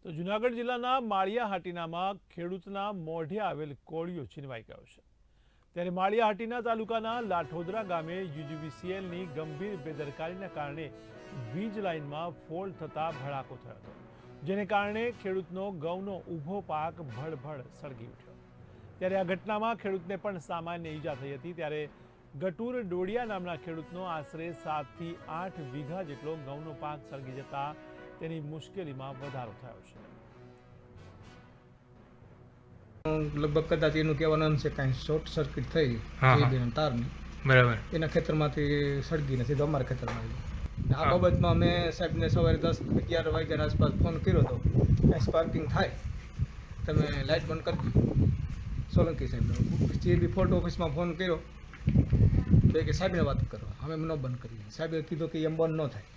તો જૂનાગઢ જિલ્લાના માળિયા હાટીનામાં ખેડૂતના મોઢે આવેલ કોળિયો છીનવાઈ ગયો છે। ત્યારે માળિયા હાટીના તાલુકાના લાઠોદરા ગામે યુજીવીસીએલની ગંભીર બેદરકારીના કારણે વીજ લાઇનમાં ફોલ્ટ થતા ભડાકો થયો હતો, જેને કારણે ખેડૂતનો ઘઉંનો ઊભો પાક ભડભડ સળગી ઉઠ્યો। ત્યારે આ ઘટનામાં ખેડૂતને પણ સામાન્ય ઈજા થઈ હતી। ત્યારે ગટુર ડોડિયા નામના ખેડૂતનો આશરે 7 થી 8 વીઘા જેટલો ઘઉંનો પાક સળગી જતા તેની મુશ્કેલીમાં વધારો થયો છે। લગભગ કદાચ એનું કહેવાનું એમ છે કાંઈ શોર્ટ સર્કિટ થઈ તારની, બરાબર, એના ખેતરમાંથી સળગી નથી તો અમારા ખેતરમાં આવી। આ બાબતમાં મેં સાહેબને સવારે 10-11 વાગ્યાના આસપાસ ફોન કર્યો હતો, કાંઈ સ્પાર્કિંગ થાય તમે લાઇટ બંધ કરજો। સોલંકી સાહેબનો જે બી ફોટો ઓફિસમાં ફોન કર્યો તો કે સાહેબને વાત કરો, અમે ન બંધ કરીએ। સાહેબે કીધું કે એમ બંધ ન થાય।